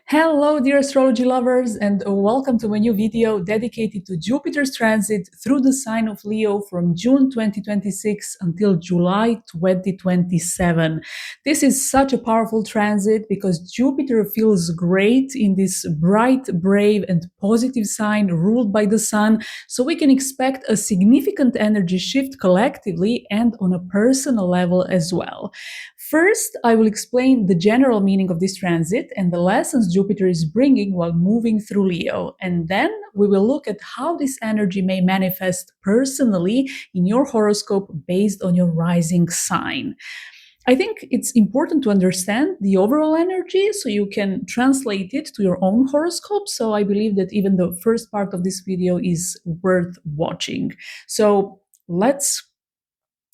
Hello, dear astrology lovers, and welcome to my new video dedicated to Jupiter's transit through the sign of Leo from June 2026 until July 2027. This is such a powerful transit because Jupiter feels great in this bright, brave, and positive sign ruled by the sun, so we can expect a significant energy shift collectively and on a personal level as well. First, I will explain the general meaning of this transit and the lessons Jupiter is bringing while moving through Leo. And then we will look at how this energy may manifest personally in your horoscope based on your rising sign. I think it's important to understand the overall energy so you can translate it to your own horoscope. So I believe that even the first part of this video is worth watching. So let's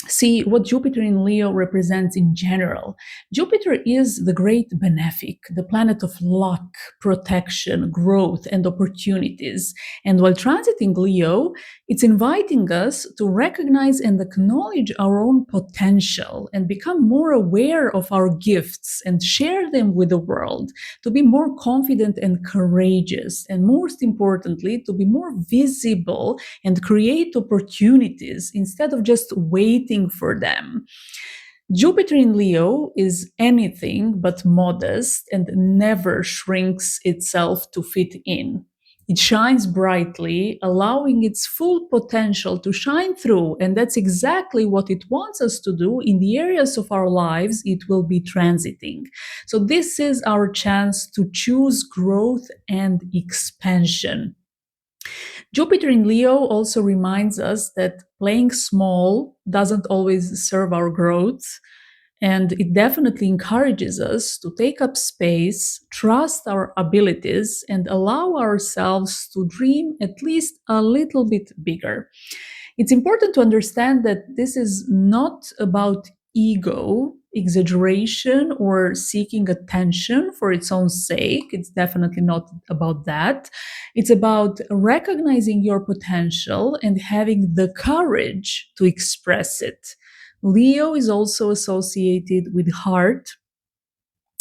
see what Jupiter in Leo represents in general. Jupiter is the great benefic, the planet of luck, protection, growth, and opportunities. And while transiting Leo, it's inviting us to recognize and acknowledge our own potential and become more aware of our gifts and share them with the world, to be more confident and courageous, and most importantly, to be more visible and create opportunities instead of just waiting for them. Jupiter in Leo is anything but modest and never shrinks itself to fit in. It shines brightly, allowing its full potential to shine through, and that's exactly what it wants us to do in the areas of our lives it will be transiting. So, this is our chance to choose growth and expansion. Jupiter in Leo also reminds us that playing small doesn't always serve our growth, and it definitely encourages us to take up space, trust our abilities, and allow ourselves to dream at least a little bit bigger. It's important to understand that this is not about ego, exaggeration, or seeking attention for its own sake. It's definitely not about that. It's about recognizing your potential and having the courage to express it. Leo is also associated with heart,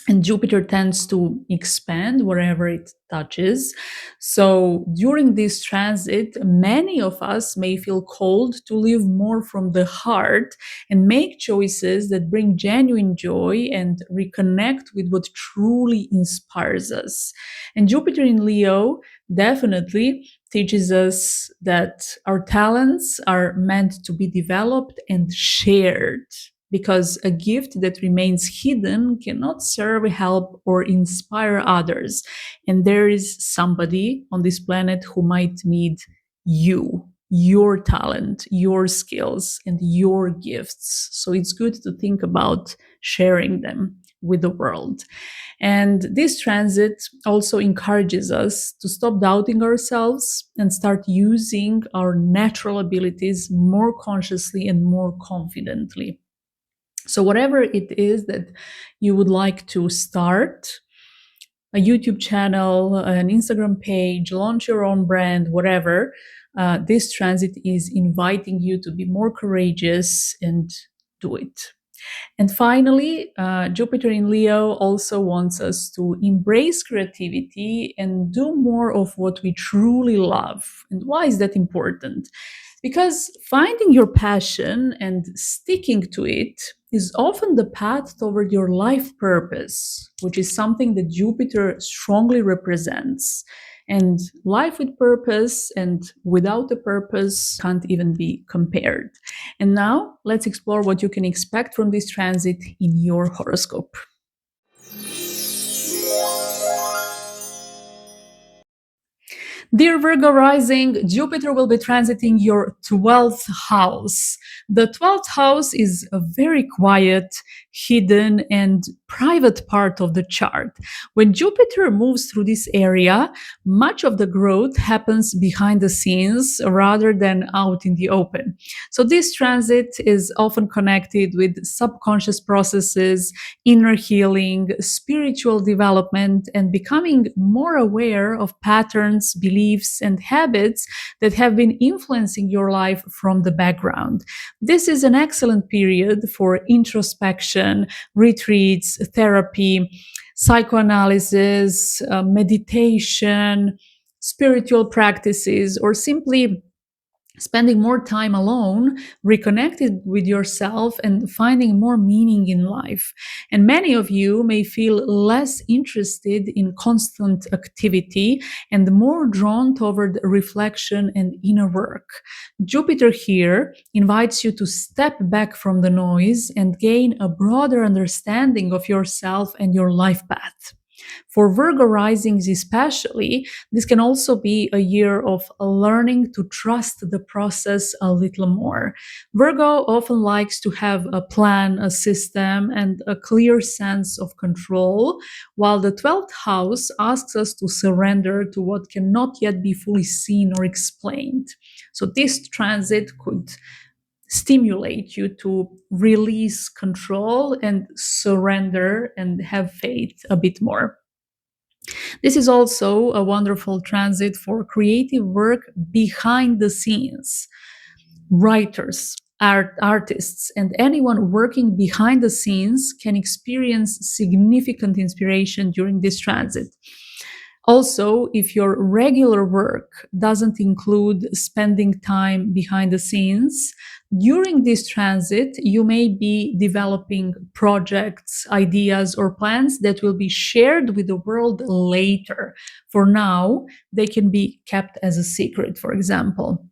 and Jupiter tends to expand wherever it touches. So during this transit, many of us may feel called to live more from the heart and make choices that bring genuine joy and reconnect with what truly inspires us. And Jupiter in Leo definitely teaches us that our talents are meant to be developed and shared, because a gift that remains hidden cannot serve, help, or inspire others. And there is somebody on this planet who might need you, your talent, your skills, and your gifts. So it's good to think about sharing them with the world. And this transit also encourages us to stop doubting ourselves and start using our natural abilities more consciously and more confidently. So, whatever it is that you would like to start, a YouTube channel, an Instagram page, launch your own brand, whatever, this transit is inviting you to be more courageous and do it. And finally, Jupiter in Leo also wants us to embrace creativity and do more of what we truly love. And why is that important? Because finding your passion and sticking to it is often the path toward your life purpose, which is something that Jupiter strongly represents. And life with purpose and without a purpose can't even be compared. And now let's explore what you can expect from this transit in your horoscope. Dear Virgo Rising, Jupiter will be transiting your 12th house. The 12th house is a very quiet, hidden, and private part of the chart. When Jupiter moves through this area, much of the growth happens behind the scenes rather than out in the open. So this transit is often connected with subconscious processes, inner healing, spiritual development, and becoming more aware of patterns, beliefs, and habits that have been influencing your life from the background. This is an excellent period for introspection, retreats, therapy. psychoanalysis, meditation, spiritual practices, or simply spending more time alone, reconnected with yourself, and finding more meaning in life. And many of you may feel less interested in constant activity and more drawn toward reflection and inner work. Jupiter here invites you to step back from the noise and gain a broader understanding of yourself and your life path. For Virgo risings, especially, this can also be a year of learning to trust the process a little more. Virgo often likes to have a plan, a system, and a clear sense of control, while the 12th house asks us to surrender to what cannot yet be fully seen or explained. So, this transit could stimulate you to release control and surrender and have faith a bit more. This is also a wonderful transit for creative work behind the scenes. Writers, artists, and anyone working behind the scenes can experience significant inspiration during this transit. Also, if your regular work doesn't include spending time behind the scenes, during this transit, you may be developing projects, ideas, or plans that will be shared with the world later. For now, they can be kept as a secret, for example.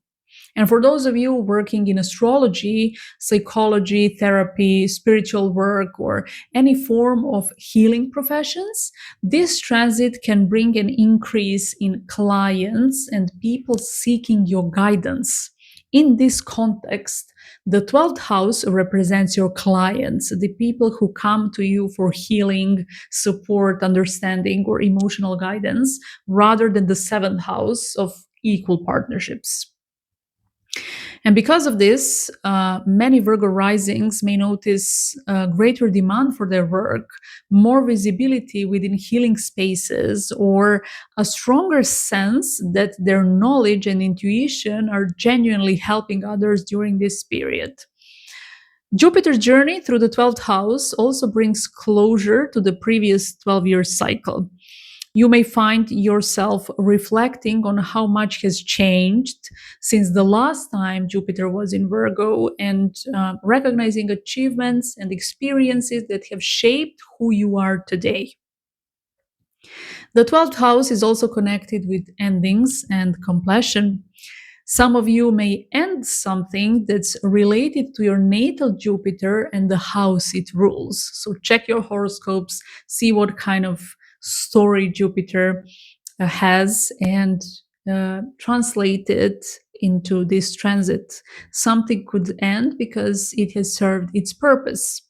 And for those of you working in astrology, psychology, therapy, spiritual work, or any form of healing professions, this transit can bring an increase in clients and people seeking your guidance. In this context, the 12th house represents your clients, the people who come to you for healing, support, understanding, or emotional guidance, rather than the 7th house of equal partnerships. And because of this, many Virgo risings may notice greater demand for their work, more visibility within healing spaces, or a stronger sense that their knowledge and intuition are genuinely helping others during this period. Jupiter's journey through the 12th house also brings closure to the previous 12-year cycle. You may find yourself reflecting on how much has changed since the last time Jupiter was in Virgo, and recognizing achievements and experiences that have shaped who you are today. The 12th house is also connected with endings and completion. Some of you may end something that's related to your natal Jupiter and the house it rules. So check your horoscopes, see what kind of story Jupiter has, and translate it into this transit. Something could end because it has served its purpose.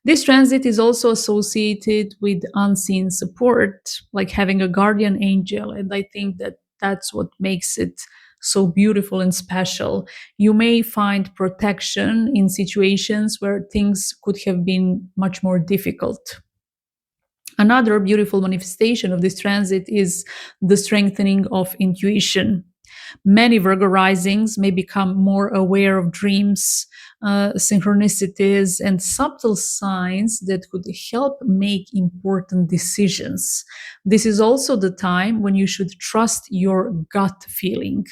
This transit is also associated with unseen support, like having a guardian angel, and I think that that's what makes it so beautiful and special. You may find protection in situations where things could have been much more difficult. Another beautiful manifestation of this transit is the strengthening of intuition. Many Virgo risings may become more aware of dreams, synchronicities, and subtle signs that could help make important decisions. This is also the time when you should trust your gut feeling.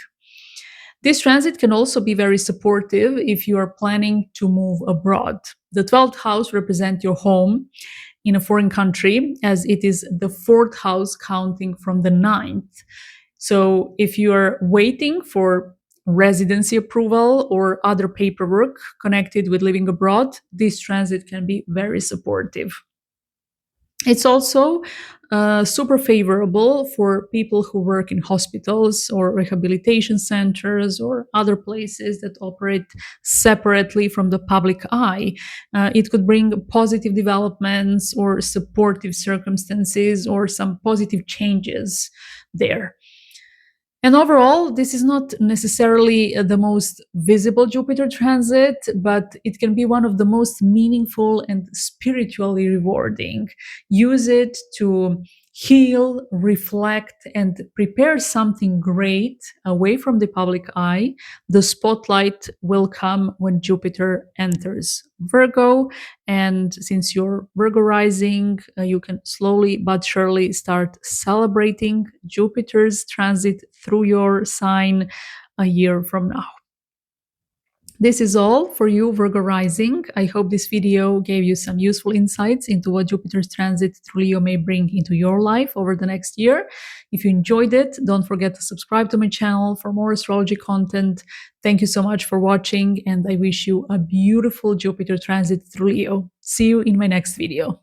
This transit can also be very supportive if you are planning to move abroad. The 12th house represents your home in a foreign country, as it is the 4th house counting from the 9th. So if you are waiting for residency approval or other paperwork connected with living abroad, this transit can be very supportive. It's also super favorable for people who work in hospitals or rehabilitation centers or other places that operate separately from the public eye. It could bring positive developments or supportive circumstances or some positive changes there. And overall, this is not necessarily the most visible Jupiter transit, but it can be one of the most meaningful and spiritually rewarding. Use it to heal, reflect, and prepare something great away from the public eye, the spotlight will come when Jupiter enters Virgo. And since you're Virgo rising, you can slowly but surely start celebrating Jupiter's transit through your sign a year from now. This is all for you, Virgo Rising. I hope this video gave you some useful insights into what Jupiter's transit through Leo may bring into your life over the next year. If you enjoyed it, don't forget to subscribe to my channel for more astrology content. Thank you so much for watching, and I wish you a beautiful Jupiter transit through Leo. See you in my next video.